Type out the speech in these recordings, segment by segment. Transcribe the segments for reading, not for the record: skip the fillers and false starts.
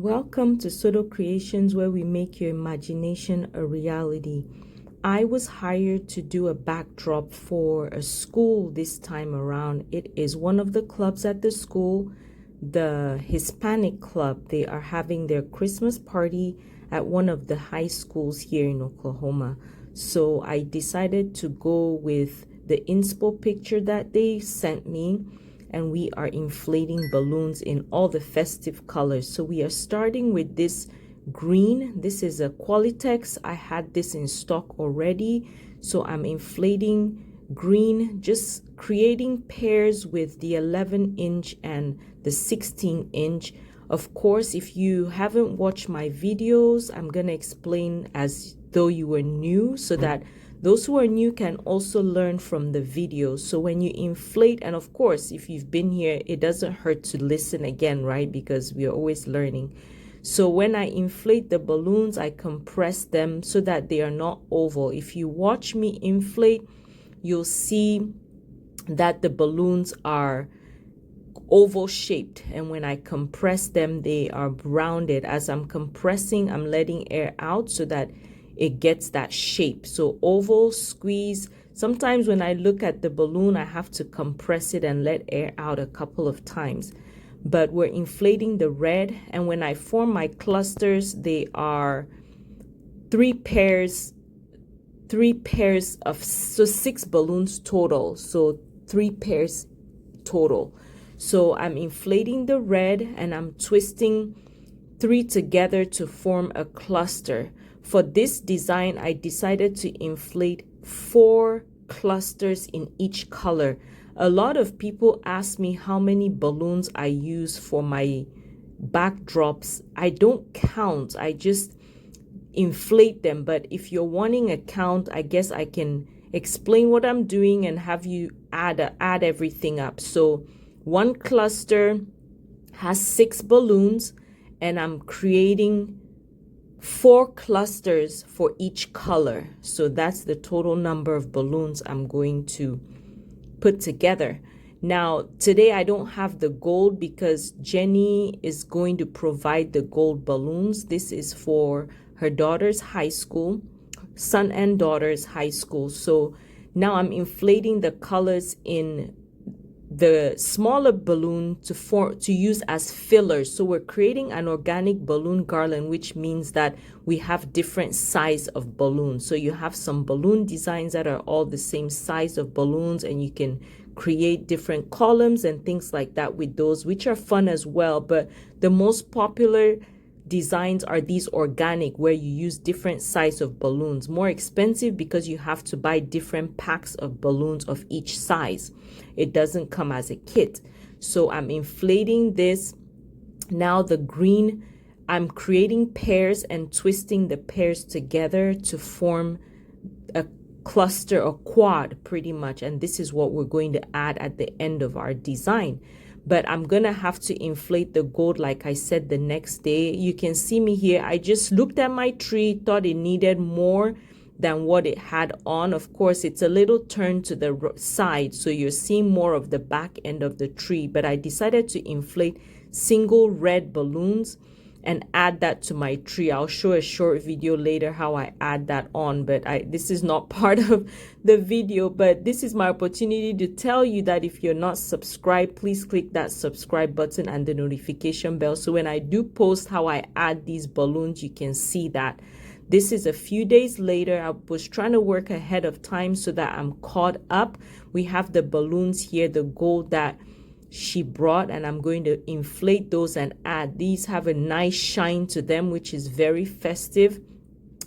Welcome to Soto Creations, where we make your imagination a reality. I was hired to do a backdrop for a school this time around. It is one of the clubs at the school, the Hispanic club. They are having their Christmas party at one of the high schools here in Oklahoma. So I decided to go with the inspo picture that they sent me, and we are inflating balloons in all the festive colors. So we are starting with this green. This is a Qualitex. I had this in stock already. So I'm inflating green, just creating pairs with the 11-inch and the 16-inch. Of course, if you haven't watched my videos, I'm going to explain as though you were new, so that those who are new can also learn from the videos. So when you inflate, and of course, if you've been here, it doesn't hurt to listen again, right? Because we are always learning. So when I inflate the balloons, I compress them so that they are not oval. If you watch me inflate, you'll see that the balloons are oval shaped, and when I compress them, they are rounded. As I'm compressing, I'm letting air out so that it gets that shape. So oval, squeeze. Sometimes when I look at the balloon, I have to compress it and let air out a couple of times. But we're inflating the red, and when I form my clusters, they are three pairs of, so 6 balloons total. So 3 pairs total. So I'm inflating the red and I'm twisting 3 together to form a cluster. For this design, I decided to inflate 4 clusters in each color. A lot of people ask me how many balloons I use for my backdrops. I don't count, I just inflate them. But if you're wanting a count, I guess I can explain what I'm doing and have you add everything up. So one cluster has 6 balloons, and I'm creating 4 clusters for each color. So that's the total number of balloons I'm going to put together. Now, today I don't have the gold because Jenny is going to provide the gold balloons. This is for her daughter's high school, son and daughter's high school. So now I'm inflating the colors in the smaller balloon to use as fillers. So we're creating an organic balloon garland, which means that we have different size of balloons. So you have some balloon designs that are all the same size of balloons, and you can create different columns and things like that with those, which are fun as well. But the most popular designs are these organic, where you use different size of balloons. More expensive because you have to buy different packs of balloons of each size. It doesn't come as a kit. So I'm inflating this. Now the green, I'm creating pairs and twisting the pairs together to form a cluster or quad pretty much. And this is what we're going to add at the end of our design. But I'm gonna have to inflate the gold, like I said, the next day. You can see me here. I just looked at my tree, thought it needed more than what it had on. Of course, it's a little turned to the side, so you're seeing more of the back end of the tree. But I decided to inflate single red balloons and add that to my tree. I'll show a short video later how I add that on, but this is not part of the video. But this is my opportunity to tell you that if you're not subscribed, please click that subscribe button and the notification bell, so when I do post how I add these balloons, you can see that. This is a few days later. I was trying to work ahead of time so that I'm caught up. We have the balloons here, the gold that she brought, and I'm going to inflate those and add. These have a nice shine to them, which is very festive.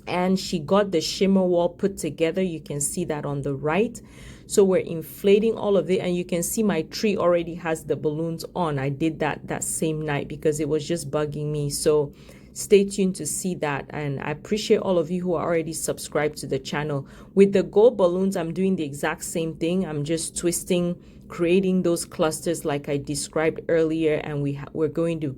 And she got the shimmer wall put together. You can see that on the right. So we're inflating all of it, and you can see my tree already has the balloons on. I did that same night because it was just bugging me. So stay tuned to see that, and I appreciate all of you who are already subscribed to the channel. With the gold balloons, I'm doing the exact same thing. I'm just twisting, creating those clusters like I described earlier, and we're going to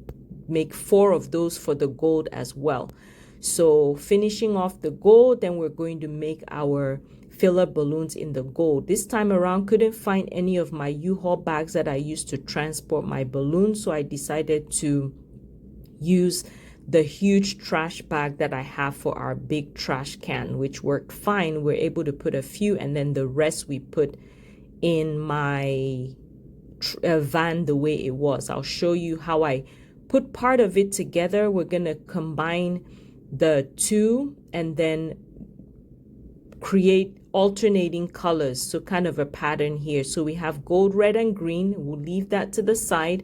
make 4 of those for the gold as well. So finishing off the gold, then we're going to make our filler balloons in the gold. This time around, couldn't find any of my U-Haul bags that I used to transport my balloons, so I decided to use the huge trash bag that I have for our big trash can, which worked fine. We're able to put a few, and then the rest we put in my van the way it was. I'll show you how I put part of it together. We're going to combine the two and then create alternating colors, so kind of a pattern here. So we have gold, red, and green. We'll leave that to the side.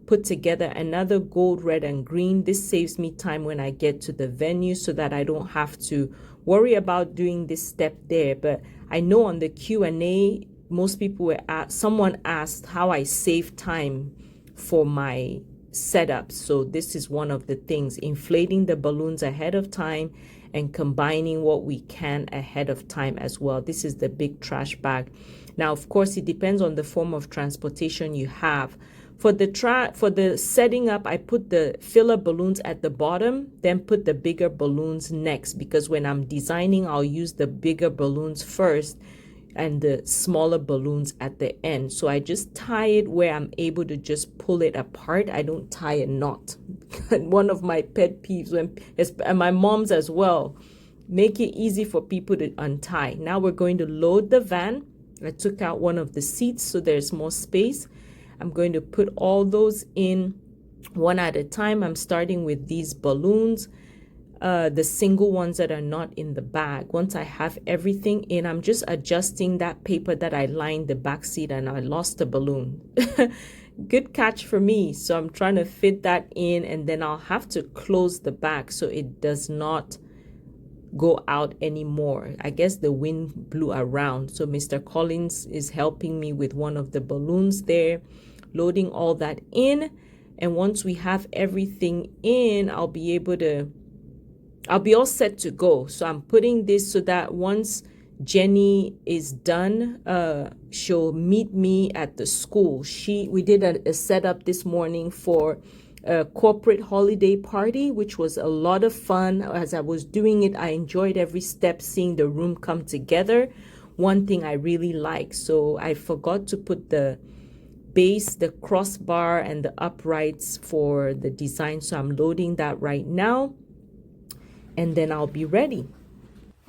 Put together another gold, red, and green. This saves me time when I get to the venue so that I don't have to worry about doing this step there. But I know on the Q&A, most people were someone asked how I save time for my setup. So this is one of the things, inflating the balloons ahead of time and combining what we can ahead of time as well. This is the big trash bag. Now, of course, it depends on the form of transportation you have. For the setting up, I put the filler balloons at the bottom, then put the bigger balloons next, because when I'm designing, I'll use the bigger balloons first and the smaller balloons at the end. So I just tie it where I'm able to just pull it apart. I don't tie a knot. One of my pet peeves, and my mom's as well, make it easy for people to untie. Now we're going to load the van. I took out one of the seats so there's more space. I'm going to put all those in one at a time. I'm starting with these balloons, the single ones that are not in the bag. Once I have everything in, I'm just adjusting that paper that I lined the back seat and I lost the balloon. Good catch for me. So I'm trying to fit that in, and then I'll have to close the back so it does not go out anymore. I guess the wind blew around. So Mr. Collins is helping me with one of the balloons there, loading all that in. And once we have everything in, I'll be all set to go. So I'm putting this so that once Jenny is done, she'll meet me at the school. We did a setup this morning for a corporate holiday party, which was a lot of fun. As I was doing it, I enjoyed every step, seeing the room come together. One thing I really like. So I forgot to put the base, the crossbar, and the uprights for the design. So I'm loading that right now, and then I'll be ready.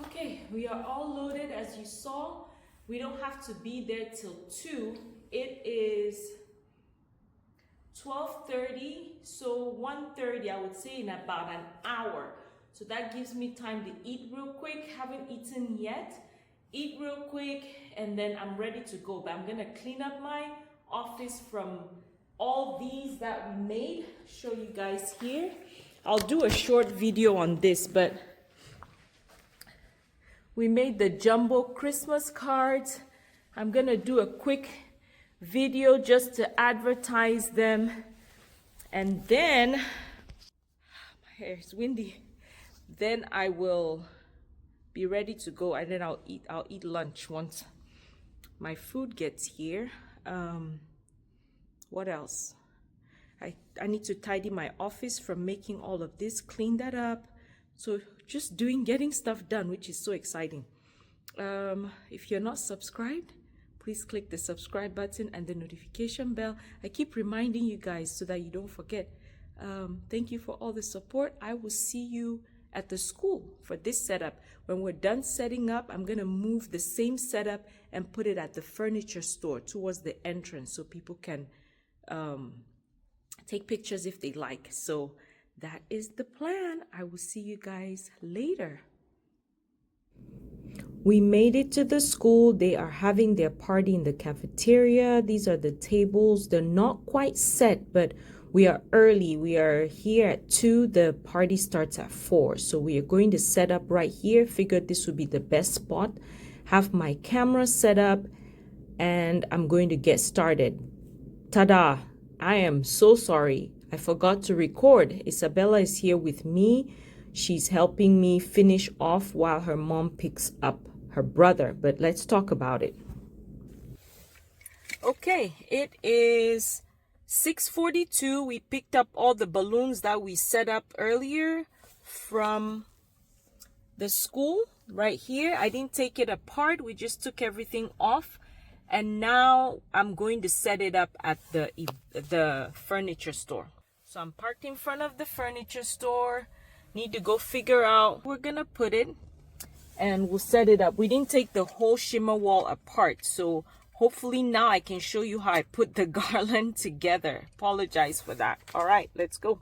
Okay, we are all loaded. As you saw, we don't have to be there till 2. It is 12:30, so 1:30, I would say, in about an hour. So that gives me time to eat real quick. Haven't eaten yet. Eat real quick, and then I'm ready to go. But I'm gonna clean up my office from all these that we made. Show you guys here. I'll do a short video on this, but we made the jumbo Christmas cards. I'm gonna do a quick video just to advertise them, and then my hair is windy. Then I will be ready to go, and then I'll eat lunch once my food gets here. What else? I need to tidy my office from making all of this, clean that up. So just getting stuff done, which is so exciting. If you're not subscribed, please click the subscribe button and the notification bell. I keep reminding you guys so that you don't forget. Thank you for all the support. I will see you at the school for this setup. When we're done setting up, I'm going to move the same setup and put it at the furniture store towards the entrance so people can take pictures if they like. So that is the plan. I will see you guys later. We made it to the school. They are having their party in the cafeteria. These are the tables. They're not quite set, but we are early. We are here at 2. The party starts at 4. So we are going to set up right here. Figured this would be the best spot. Have my camera set up, and I'm going to get started. Ta-da! I am so sorry. I forgot to record. Isabella is here with me. She's helping me finish off while her mom picks up her brother. But let's talk about it. Okay, it is 6:42. We picked up all the balloons that we set up earlier from the school right here. I didn't take it apart. We just took everything off. And now I'm going to set it up at the furniture store. So I'm parked in front of the furniture store. Need to go figure out where we're gonna put it, and we'll set it up. We didn't take the whole shimmer wall apart, so hopefully now I can show you how I put the garland together. Apologize for that. All right, let's go.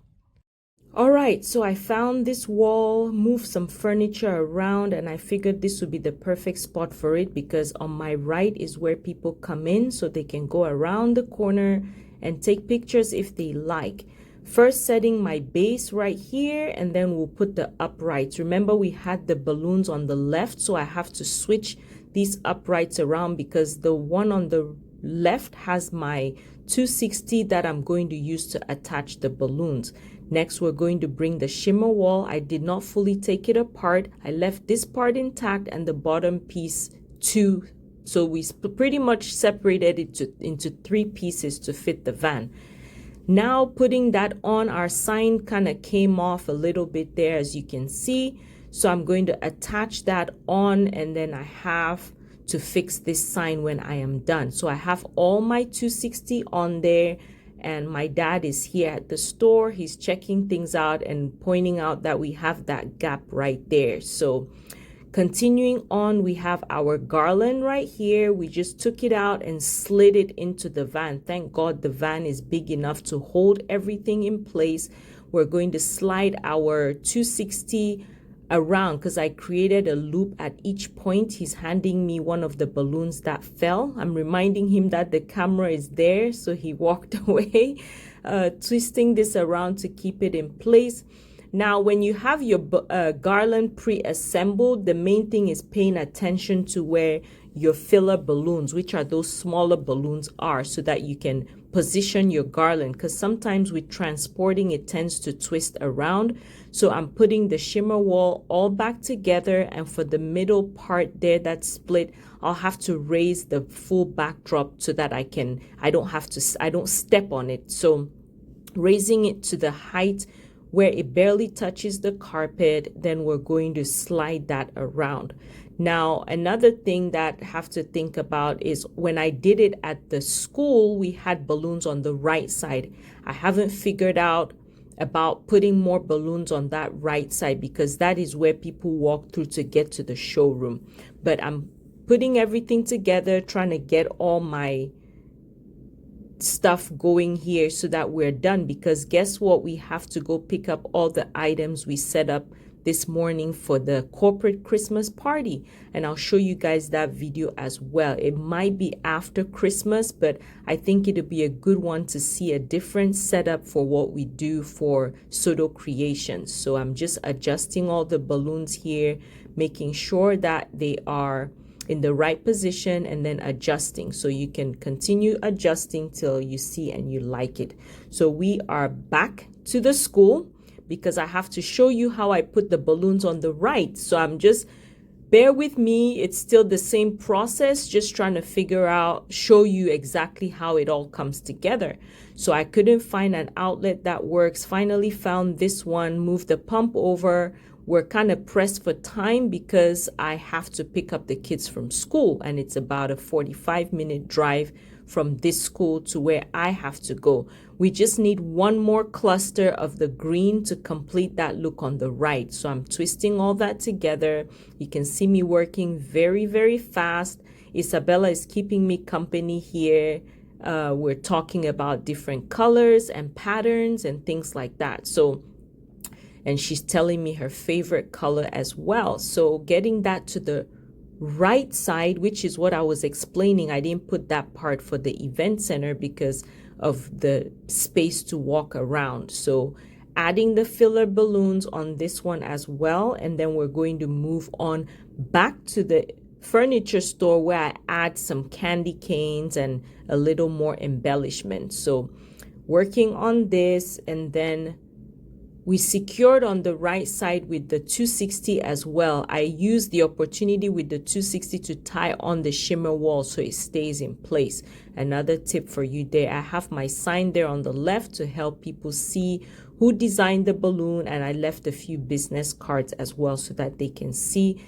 All right, so I found this wall, moved some furniture around, and I figured this would be the perfect spot for it because on my right is where people come in so they can go around the corner and take pictures if they like. First setting my base right here, and then we'll put the uprights. Remember, we had the balloons on the left, so I have to switch these uprights around because the one on the left has my 260 that I'm going to use to attach the balloons. Next, we're going to bring the shimmer wall. I did not fully take it apart. I left this part intact and the bottom piece too. So we pretty much separated it into 3 pieces to fit the van. Now putting that on, our sign kind of came off a little bit there, as you can see. So I'm going to attach that on, and then I have to fix this sign when I am done. So I have all my 260 on there, and my dad is here at the store. He's checking things out and pointing out that we have that gap right there. So continuing on, we have our garland right here. We just took it out and slid it into the van. Thank God the van is big enough to hold everything in place. We're going to slide our 260 around because I created a loop at each point. He's handing me one of the balloons that fell. I'm reminding him that the camera is there, so he walked away, twisting this around to keep it in place. Now, when you have your garland pre-assembled, the main thing is paying attention to where your filler balloons, which are those smaller balloons, are, so that you can position your garland, because sometimes with transporting it tends to twist around. So I'm putting the shimmer wall all back together, and for the middle part there that's split, I'll have to raise the full backdrop so that I don't step on it. So raising it to the height where it barely touches the carpet, then we're going to slide that around. Now, another thing that I have to think about is when I did it at the school, we had balloons on the right side. I haven't figured out about putting more balloons on that right side because that is where people walk through to get to the showroom. But I'm putting everything together, trying to get all my stuff going here so that we're done, because guess what, we have to go pick up all the items we set up this morning for the corporate Christmas party, and I'll show you guys that video as well. It might be after Christmas, but I think it'll be a good one to see a different setup for what we do for Soto Creations. So I'm just adjusting all the balloons here, making sure that they are in the right position, and then adjusting. So you can continue adjusting till you see and you like it. So we are back to the school because I have to show you how I put the balloons on the right. So I'm just, bear with me. It's still the same process, just trying to show you exactly how it all comes together. So I couldn't find an outlet that works. Finally found this one, moved the pump over. We're kind of pressed for time because I have to pick up the kids from school, and it's about a 45-minute drive from this school to where I have to go. We just need one more cluster of the green to complete that look on the right. So I'm twisting all that together. You can see me working very, very fast. Isabella is keeping me company here. We're talking about different colors and patterns and things like that. And she's telling me her favorite color as well. So getting that to the right side, which is what I was explaining. I didn't put that part for the event center because of the space to walk around. So adding the filler balloons on this one as well. And then we're going to move on back to the furniture store where I add some candy canes and a little more embellishment. So working on this, and then we secured on the right side with the 260 as well. I used the opportunity with the 260 to tie on the shimmer wall so it stays in place. Another tip for you there, I have my sign there on the left to help people see who designed the balloon, and I left a few business cards as well so that they can see.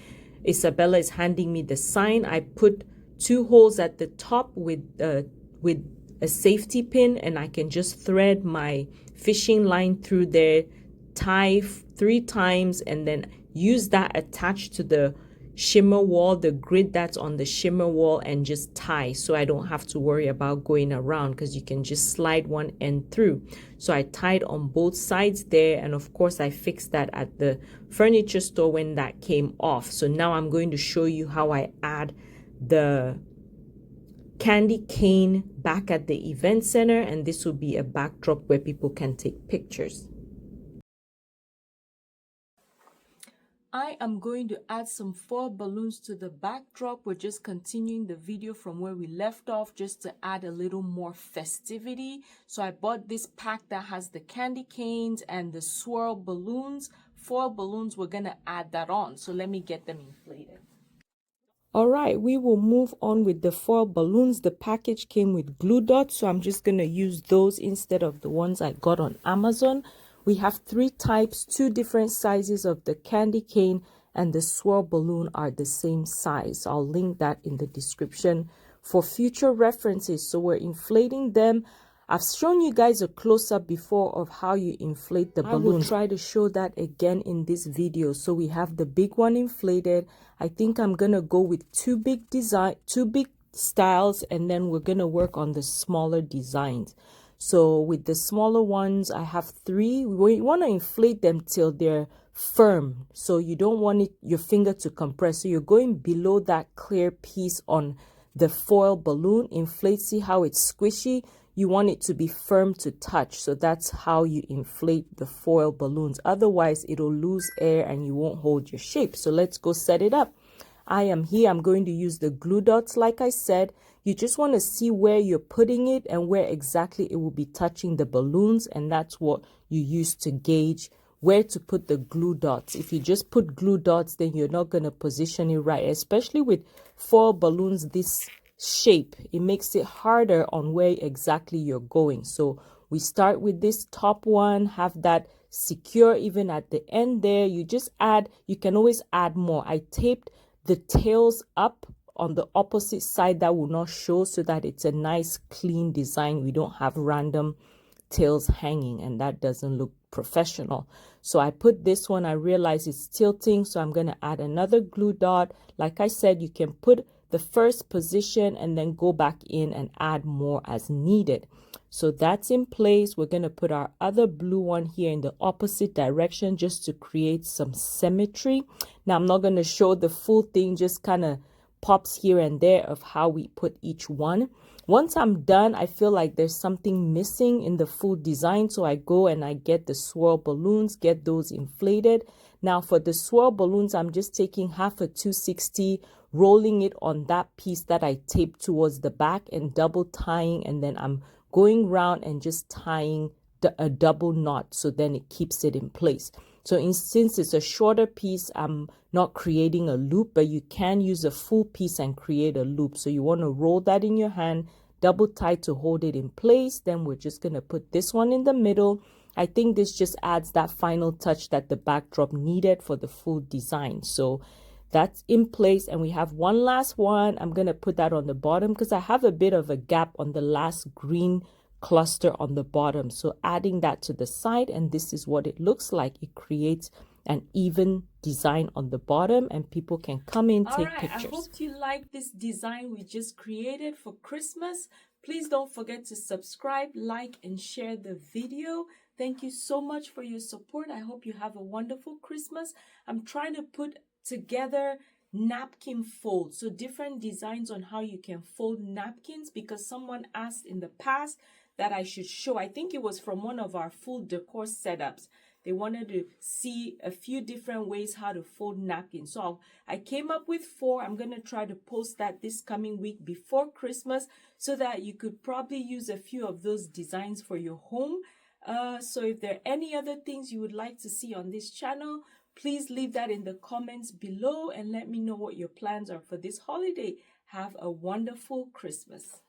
Isabella is handing me the sign. I put 2 holes at the top with a safety pin, and I can just thread my fishing line through there, tie 3 times, and then use that attached to the shimmer wall, the grid that's on the shimmer wall, and just tie, so I don't have to worry about going around because you can just slide one end through. So I tied on both sides there, and of course I fixed that at the furniture store when that came off. So now I'm going to show you how I add the candy cane back at the event center, and this will be a backdrop where people can take pictures. I am going to add some foil balloons to the backdrop. We're just continuing the video from where we left off, just to add a little more festivity. So I bought this pack that has the candy canes and the swirl balloons. Foil balloons, we're going to add that on. So let me get them inflated. All right, we will move on with the foil balloons. The package came with glue dots, so I'm just going to use those instead of the ones I got on Amazon. We have 3 types, 2 different sizes of the candy cane, and the swirl balloon are the same size. I'll link that in the description for future references. So we're inflating them. I've shown you guys a close-up before of how you inflate the balloon. I will try to show that again in this video. So we have the big one inflated. I think I'm gonna go with 2 big styles, and then we're gonna work on the smaller designs. So with the smaller ones, I have 3. We want to inflate them till they're firm. So you don't want your finger to compress. So you're going below that clear piece on the foil balloon. Inflate, see how it's squishy? You want it to be firm to touch. So that's how you inflate the foil balloons. Otherwise, it'll lose air and you won't hold your shape. So let's go set it up. I am here. I'm going to use the glue dots like I said. You just want to see where you're putting it and where exactly it will be touching the balloons, and that's what you use to gauge where to put the glue dots. If you just put glue dots, then you're not going to position it right, especially with foil balloons this shape. It makes it harder on where exactly you're going. So we start with this top one, have that secure even at the end there. You just add, you can always add more. I taped the tails up on the opposite side that will not show, so that it's a nice clean design. We don't have random tails hanging, and that doesn't look professional. So I put this one, I realize it's tilting, so I'm going to add another glue dot. Like I said, you can put the first position and then go back in and add more as needed. So that's in place. We're going to put our other blue one here in the opposite direction just to create some symmetry. Now I'm not going to show the full thing, just kind of pops here and there of how we put each one. Once I'm done, I feel like there's something missing in the full design, so I go and I get the swirl balloons, get those inflated. Now for the swirl balloons, I'm just taking half a 260, rolling it on that piece that I taped towards the back and double tying, and then I'm going round and just tying a double knot, so then it keeps it in place. So since it's a shorter piece, I'm not creating a loop, but you can use a full piece and create a loop. So you want to roll that in your hand, double tie to hold it in place. Then we're just going to put this one in the middle. I think this just adds that final touch that the backdrop needed for the full design. So that's in place, and we have one last one. I'm going to put that on the bottom because I have a bit of a gap on the last green cluster on the bottom. So adding that to the side, and this is what it looks like. It creates an even design on the bottom, and people can come in, take pictures. I hope you like this design we just created for Christmas. Please don't forget to subscribe, like, and share the video. Thank you so much for your support. I hope you have a wonderful Christmas. I'm trying to put together napkin folds, so different designs on how you can fold napkins, because someone asked in the past that I should show. I think it was from one of our full decor setups. They wanted to see a few different ways how to fold napkins. So I came up with 4. I'm going to try to post that this coming week before Christmas, so that you could probably use a few of those designs for your home. So if there are any other things you would like to see on this channel, please leave that in the comments below and let me know what your plans are for this holiday. Have a wonderful Christmas.